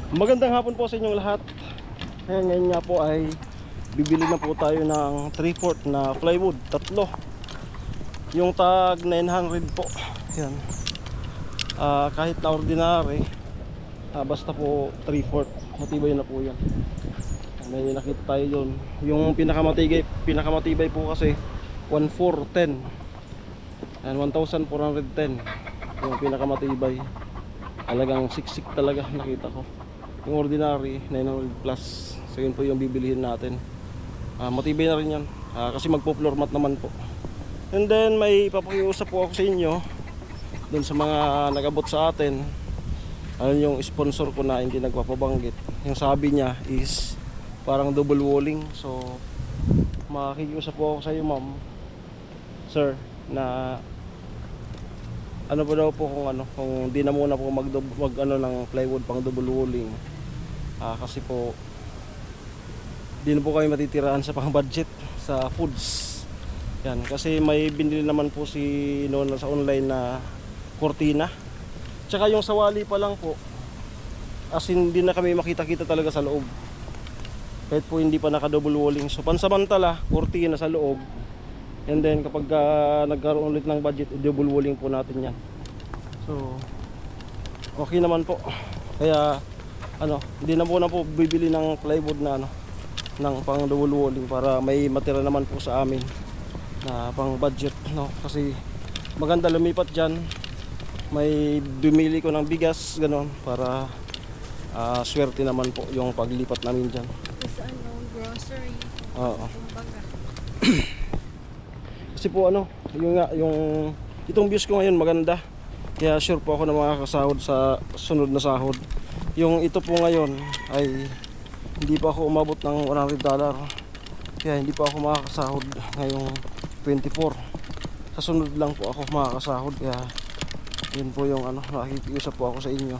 Magandang hapon po sa inyong lahat. Ngayon nga po ay bibili na po tayo ng 3/4 na plywood, tatlo. Yung tag 900 po. Yan. Kahit na ordinary, basta po 3/4, matibay na po yan. May nakita tayo doon. Yung pinakamatibay po kasi 1,410. And 1,410 yung pinakamatibay. Talagang siksik talaga nakita ko. Yung ordinary 900 plus. So yun po yung bibilihin natin. Matibay na rin yan, kasi magpo-floor mat naman po. And then may papakiusap po ako sa inyo dun sa mga nag-abot sa atin. Ano yung sponsor ko na hindi nagpapabanggit. Yung sabi niya is parang double walling. So makikiusap po ako sa iyo, ma'am, sir, na ano po daw po kung di na muna po mag ng plywood pang double walling. Kasi po di na po kami matitirahan sa pang budget sa foods. Yan, kasi may binili naman po si noon sa online na kortina. Tsaka yung sawali pa lang po, as in hindi na kami makita-kita talaga sa loob. Kahit po hindi pa naka double walling. So pansamantala, kortina sa loob. And then kapag nagkaroon ulit ng budget, double walling po natin yan. So okay naman po. Kaya hindi na po bibili ng plywood na ng pang double walling para may matira naman po sa amin na pang budget, kasi maganda lumipat diyan. May bumili ko ng bigas ganon para swerte naman po yung paglipat namin diyan. Sa grocery. Oo. Kasi po yung itong views ko ngayon maganda. Kaya sure po ako na makakasahod sa sunod na sahod. Yung ito po ngayon ay hindi pa ako umabot ng $100. Kaya hindi pa ako makakasahod ngayong 24. Sa sunod lang po ako makakasahod. Kaya yun po yung nakikiusap po ako sa inyo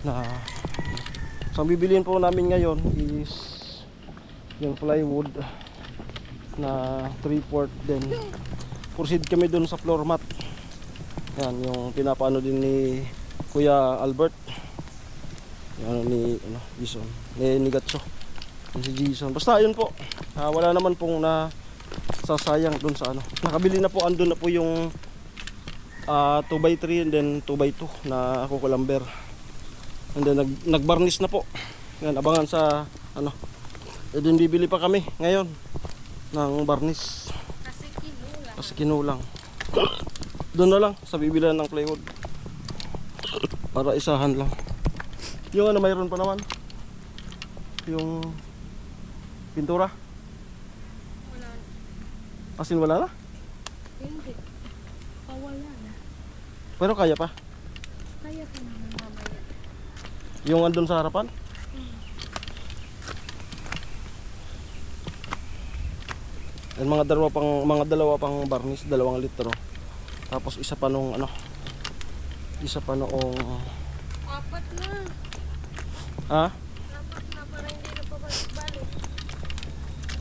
na so ang bibiliin po namin ngayon is yung plywood na 3/4. Then proceed kami dun sa floor mat. Yan yung pinapaano din ni Kuya Albert. Yung Jason, ni Gatso, si Jason. Basta yun po, wala naman pong sasayang dun sa nakabili na po, andun na po yung 2x3 and then 2x2 na kukulamber. And then nagbarnish na po. Yan, abangan sa din bibili pa kami ngayon ng barnish kasi kinulang. Doon na lang sa bibilihan ng plywood para isahan lang. Yung mayroon pa naman yung pintura. Wala. Asin wala na? Hindi. Wala na. Pero kaya pa. Kaya pa naman mamaya. Yung andun sa harapan? And mga dalawa pang barnish, 2 litro. Tapos isa pa noong Apat na. Apat na para hindi na pabalik-balik.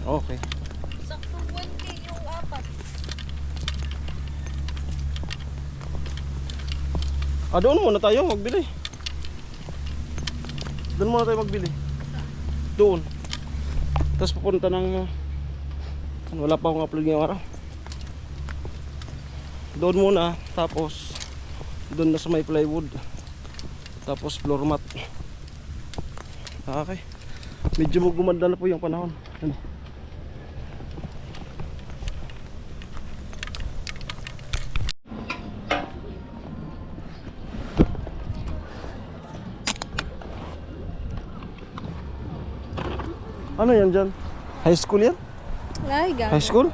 Okay. Sakto 20 yung apat. Doon muna tayo magbili. Doon muna tayo magbili. Doon. Tapos pupunta ng wala pa akong upload ngayong araw. Doon muna, tapos doon na sa may plywood, tapos floor mat. Okay. Medyo gumanda na po yung panahon. Ano yan dyan? High school yan? Ay, High school?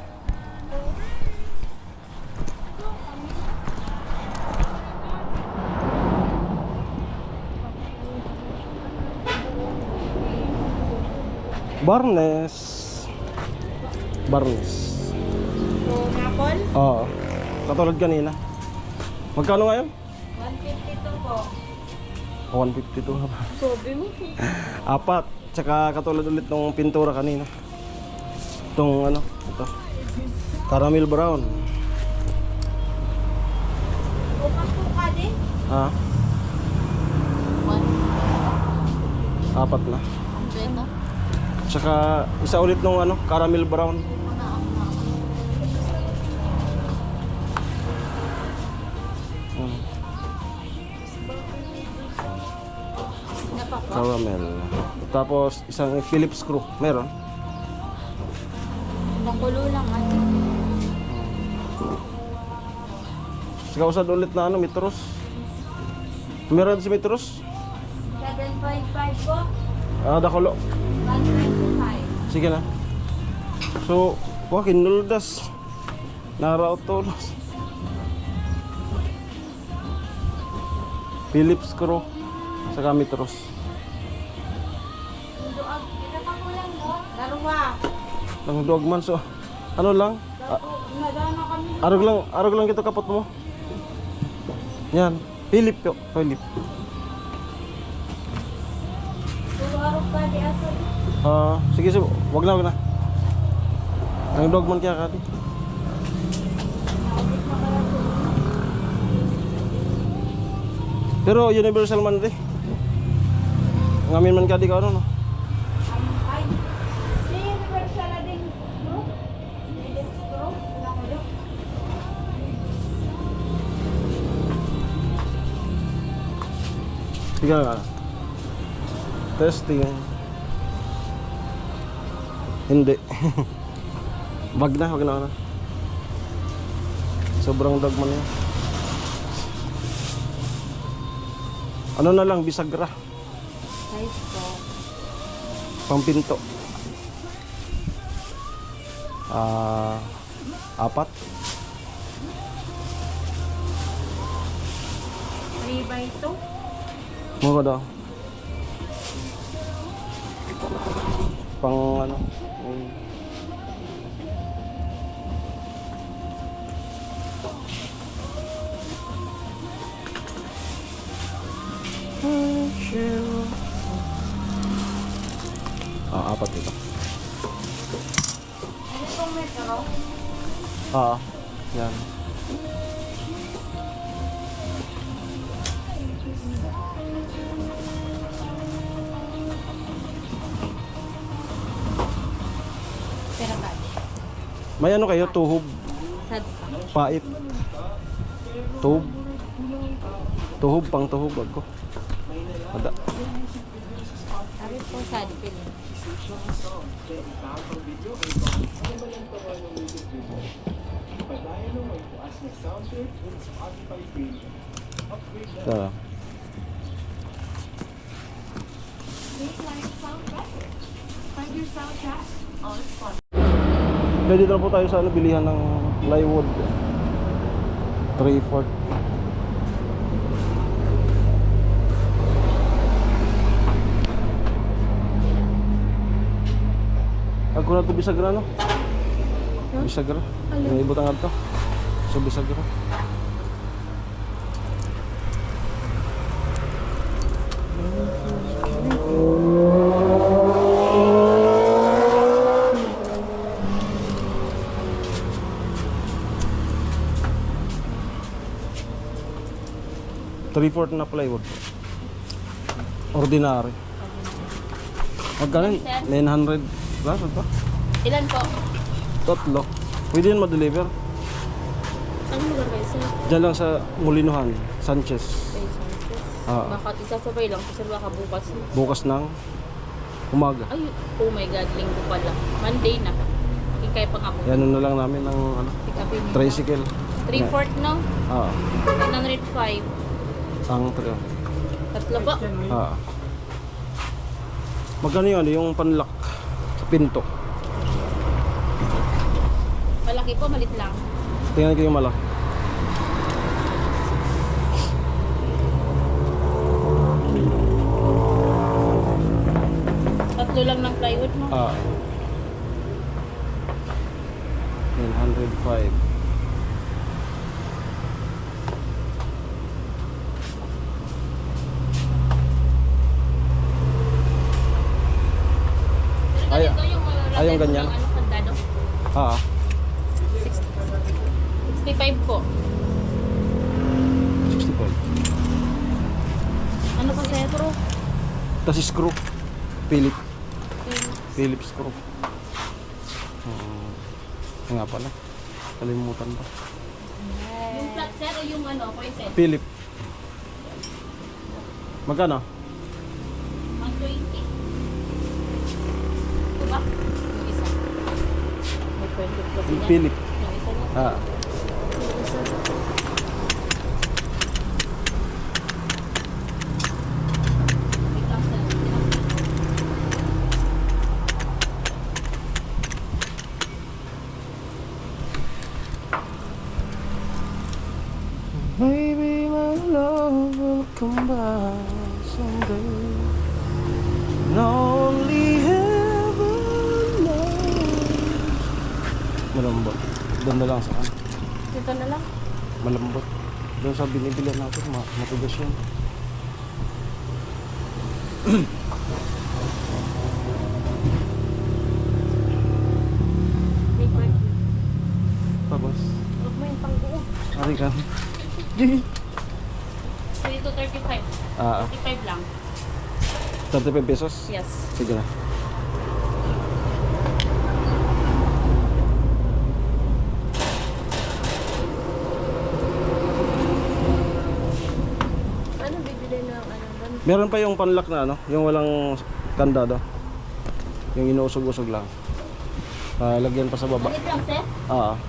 Barnes. So, Napol? Oo. Katulad kanina. Magkano ngayon? 152 po. 152. Sobe mo. Apat. Tsaka katulad ulit ng pintura kanina. Itong ito. Caramel brown. Bukas po ka din? Ha? 1. Apat na. Ito. Tsaka isa ulit nung ano, caramel brown. Caramel. Tapos isang Phillips screw. Meron? Nakulo lang ano. Saka usad ulit na ano, metros. Meron si metros? 755 po. Dakulo. 125. Sige na. So, wah, kinuldas. Narautolos. Phillips screw. Saka metros. Darwa. Lang dog man so. Ano lang? Nadana kami. Arog lang kito kapot mo. Yan. Philip yo, Philip. Suwarok ka di asal. Sige, sige, wag na. Ang dog man kaya kadi. Pero universal man di. Ngamin man kadi ka ano no. Ay. Si universal na din, bro. Philips bro. Nakulo. Sige nga. Testing. Hindi. Wag na. Sobrang dog man yan. Ano na lang, bisagra. Nice po. Pampinto. Apat. 3x2. Mura daw. Pang ano. Apat ito. Ano pong metro? Yan. Pero ba? May ano kayo, tuhog, Sad. pait. Tuhog. Tuhog, pang tuhog ako. Ada. Sabi po sad pin. Tara. Kaya dito na po tayo sa ano, bilihan ng plywood. 3/4. Ako na ito bisagra no? Bisagra. May ibutang ato. So bisagra. Three-fourth na plywood. Ordinary. Magkano? 900 plus ito? Ilan po? Tatlo. Pwede yun ma-deliver. Saan lugar kayo sir? Diyan lang sa Mulinohan, Sanchez. Baka isasabay lang kasi baka bukas. Bukas ng umaga. Ay, oh my god, linggo pala. Monday na. Hindi kayo pang abot. Yan na lang namin ng ano, Pick upin mo. tricycle. 3/4 no? 905. Ang taga. Tatlo po. Magkano yun? Yung panlock sa pinto. Malaki po, malit lang. Tingnan ko yung malak. Tatlo lang ng plywood mo. 905. Pero ganito yung ay, yung ganyan? Ano, kandado. 65 po. 65. Ano pa sentro? Tapos screw. Philip. Philips. Philips screw. Nga pala. Kalimutan pa. Yung flat set o yung ano, coin set? Philip. Magkano? 120. Ito ba? Yung isa. May 20 kasi niya. Philip. Yung isa niya. Ah. Yung isa. Wait lang, sir. Maybe my love will come back someday. And only heaven knows. Malambot. Doon na lang sa kan. Dito na lang. Malambot. Doon sa binibilihan natin, matugas yun. May part. Tapos, Huwag mo yung pangbuo. ari ka. So ito 35. Ah, 35 lang. 35 pesos? Yes. Sige na. Ano bibili ng ano doon? Meron pa yung panlock na ano, yung walang kandado. Yung inuusog-usog lang. Lagyan pa sa baba. Ganito lang, sir? Ah.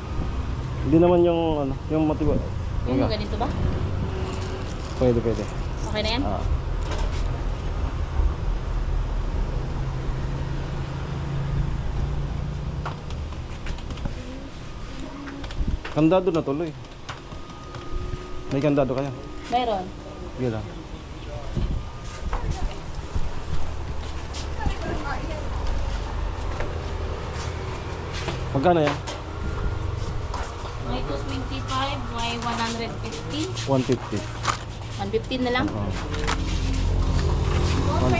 Hindi naman yung ano, yung matiba. Yung Nga. ganito ba? Pwede, pwede. Okay na yan? Ah. Kandado na tuloy. May kandado kaya? Meron. Sige lang. Magkano yan? May 225, may 150. 150. 115 na lang. 150.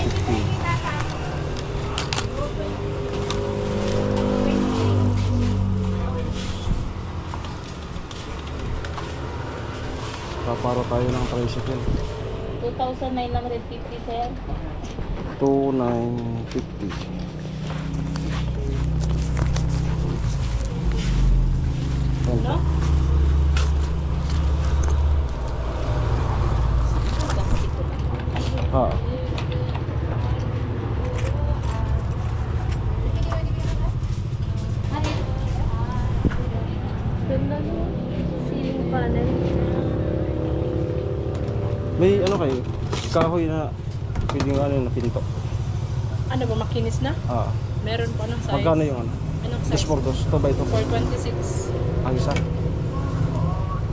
Paparo tayo ng tricycle. 2,950, sir. 2,950. No? Ah. Ganda no? Ceiling panel. May ano kayo? Kahoy na pwedeng ano na pinto. Ano ba, makinis na? Ah. Meron pa ng size. Magkano yung ano? Anong Dos size? por dos. 2 by 2. 426. Ang isa.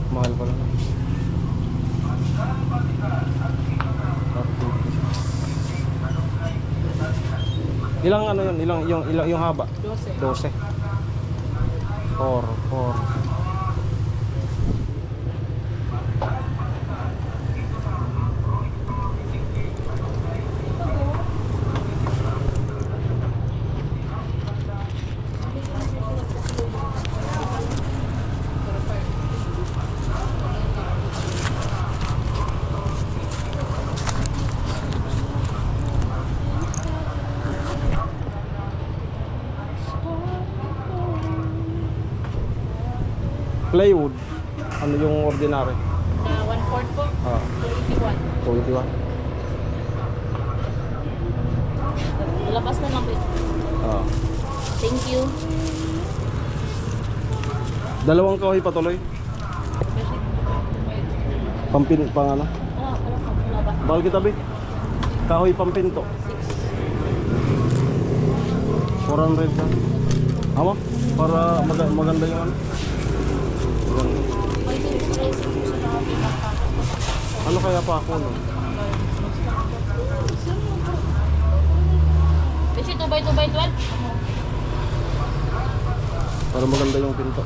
Mahal pala. Ilang ano yun? Yung haba? 12. 12. 4. Plywood. Ano yung ordinary? Na 1/4 po. Ah, 281. 21. Labas na lang. Ah. Thank you. Dalawang kahoy patuloy. Pampin pang ano? Wala ba? Bahal kita be. Kahoy pampinto. 400 na. Ama? Para maganda yung ano? Maganda. Ano kaya pa ako no? Kasi 2x2x12? Para maganda yung pinto.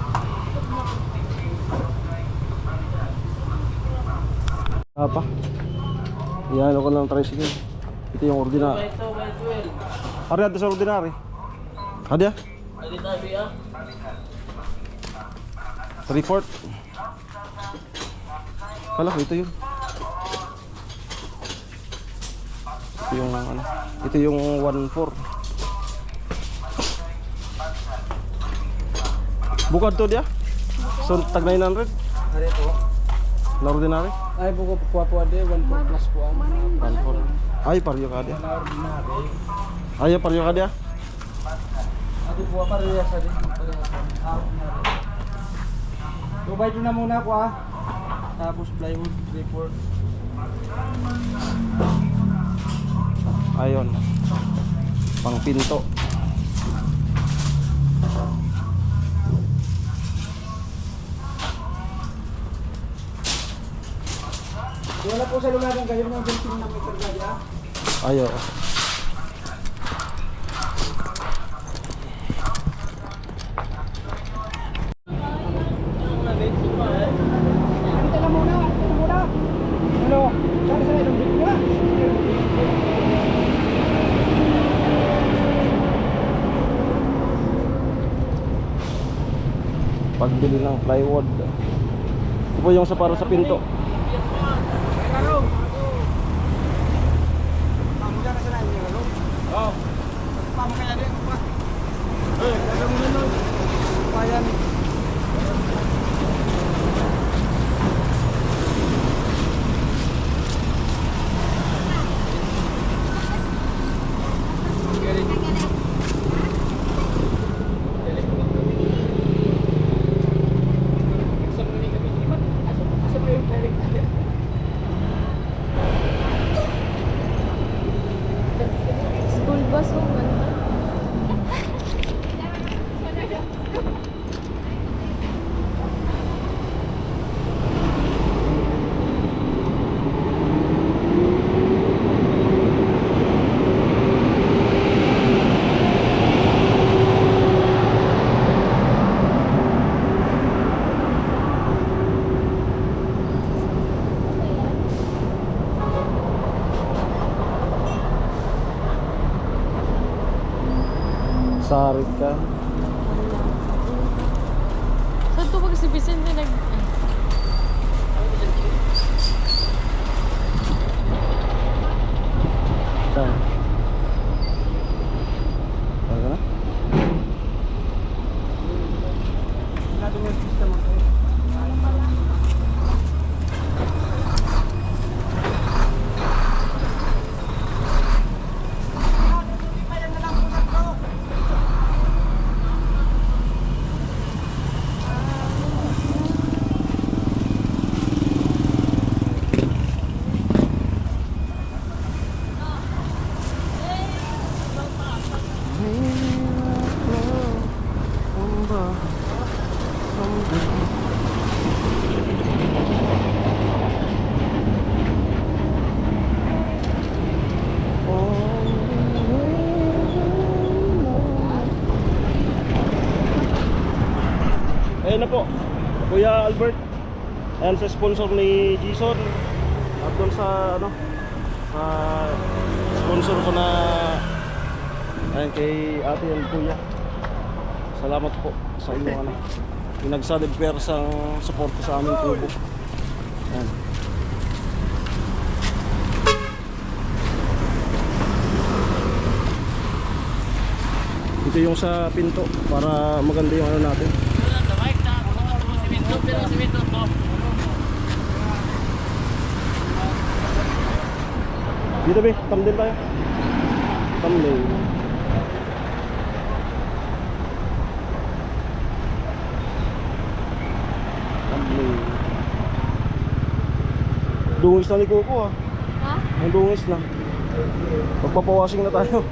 Apa? Yan ako ng tricycle. Ito yung ordinary. Ari ada sa ordinary. Ada? Ada 3/4. Kala ko ito yun. yung ano, ito yung 1.4. Bukod to dia? So tag 900? Ari po. Na ordinary? Ay po po ade 1.4 plus po ang 1.4. Ay paryo ka dia. na ordinary. Ay paryo ka dia. Ate po parehas sa din. Tubay na muna ko ah. Tapos plywood report. Ayon. Pang pinto. Wala po sa lumagan kayo ng 20 na meter gaya. Ayo. Ante na muna. Ano? Saan sa itong bigla? Pagbili ng plywood. Ito po yung sa para sa pinto. Oh. Paano kaya din pa? Eh, gagawin mo nun. Payan. School bus o ganda. Sarit ka. Saan to pag si Vicente nag... Saan? Ano na? Natin yung system ako. Ayun na po, Kuya Albert. Ayan sa sponsor ni Jason. At doon sa ano, sa sponsor ko na, ayan kay ate and kuya. Salamat po sa inyong ano, pinagsalib persang suporta sa aming tubo. Ayan. Ito yung sa pinto para maganda yung ano natin. Dito be, thumbnail tayo. Thumbnail. Thumbnail. Dungis na ni Coco ah. Ha? Ang dungis na. Magpapawashing na tayo.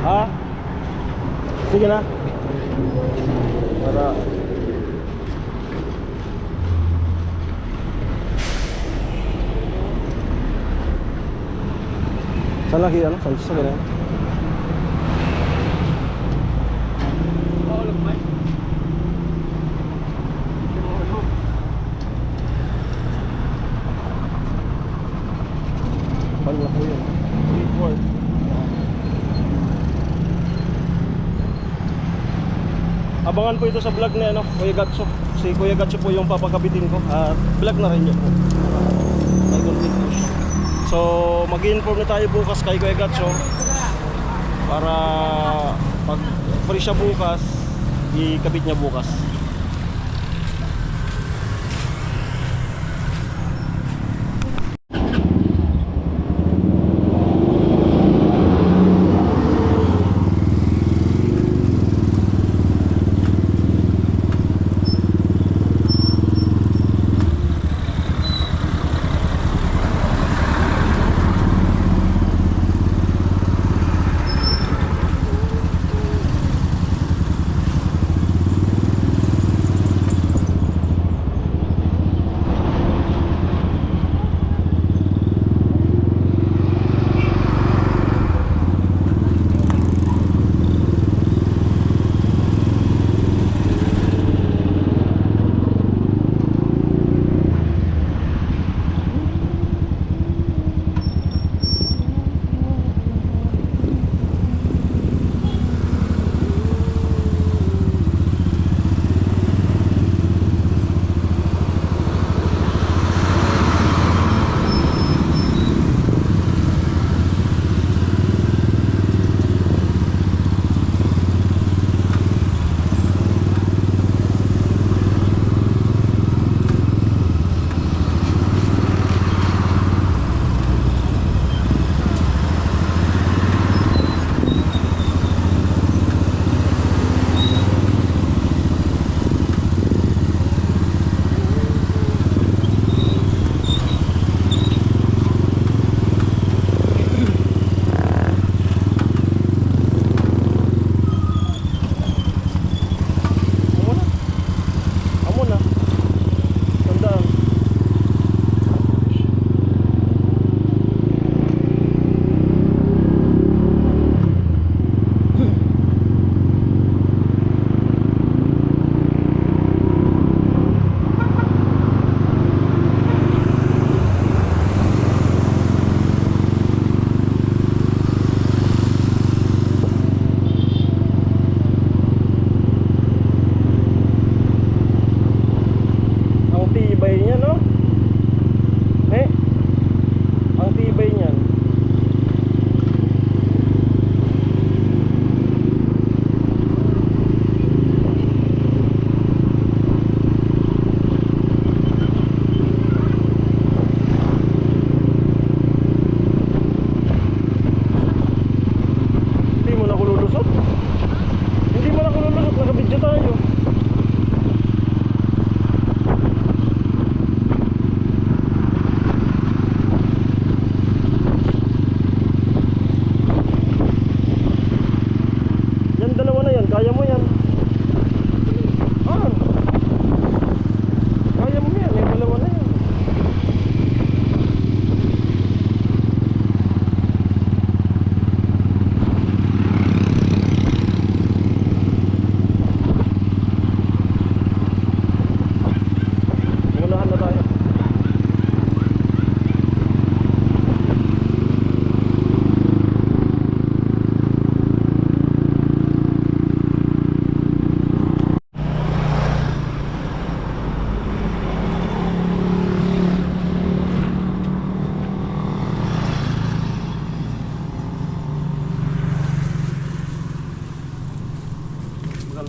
Ha? Sige na. Para saan lagi ano? Saan sa ganyan? Pala ko yun. Report. Abangan po ito sa vlog ni ano, Kuya Gatso. Si Kuya Gatso po yung papakabitin ko. At vlog na rin yun po. May content po siya. So mag-inform na tayo bukas kay Kuya Gatcho para pag free siya bukas, ikabit niya bukas.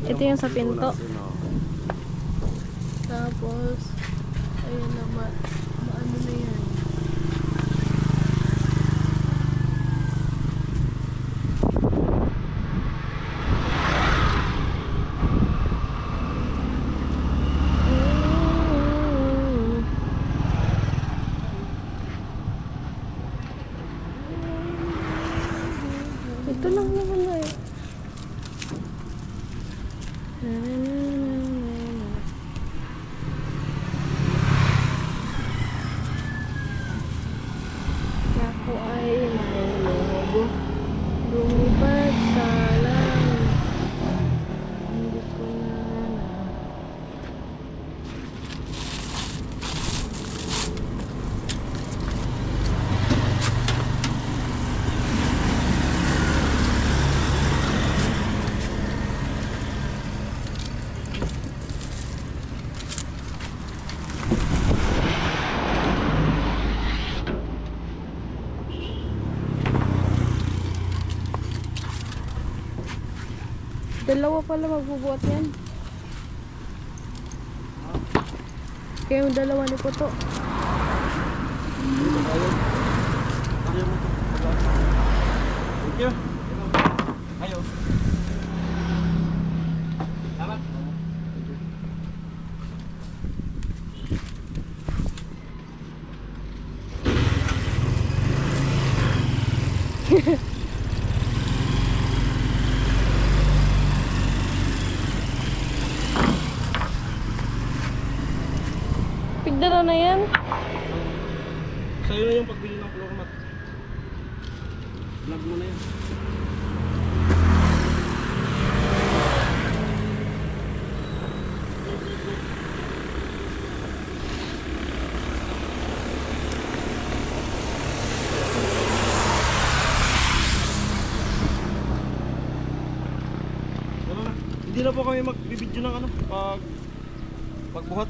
Ito yung sa pinto. Tapos, ayun na, maano na yan. Ito lang naman na eh. Ako ay may logo. Lumipad sa langit. Hindi ko na Dalawa pala magbubuhat yan. Kaya yung dalawa ni Puto. Thank you. Ayo. Salamat. Pigdala na yan. Sa'yo na yung pagbili ng floor mat. Vlog mo na yun. Wala na. Hindi na po kami magbibideo ng ano pagbuhat.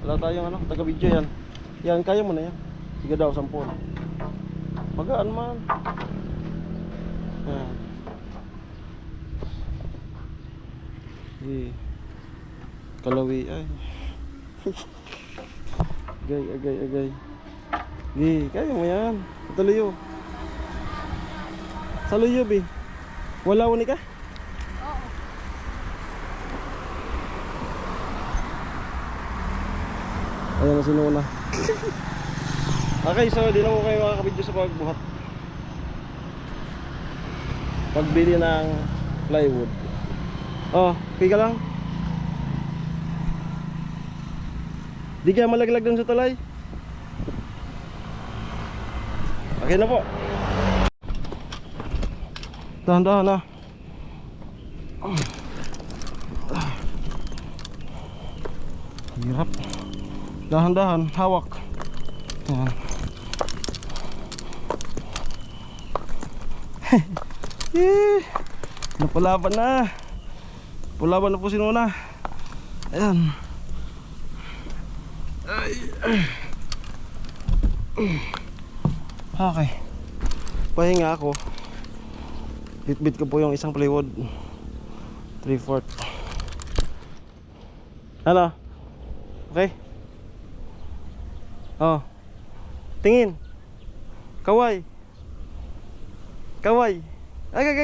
Wala tayong ano, taga-video yan. Yan, kaya mo na yan. Sige daw, 10. Magaan man. Yan. Kalawi ay. Agay. Kaya mo yan. Tuloy. Saluyo, bi. Wala ni ka? Ayan na sinuna. Okay, so di na mo kayo makakabidyo sa pagbuhat. Pagbili ng plywood. Oh, okay ka lang? Di kaya malaglag dun sa tulay? Okay na po. Dahan-dahan na. Hirap. Dahan-dahan, hawak. Yan. Napalaban na. Pulaban na po si Nuna. Ayan. Okay. Pahinga ako. Bitbit ko po yung isang plywood. 3/4. Ano? Okay? Oh. Tingin. Kaway. Ay.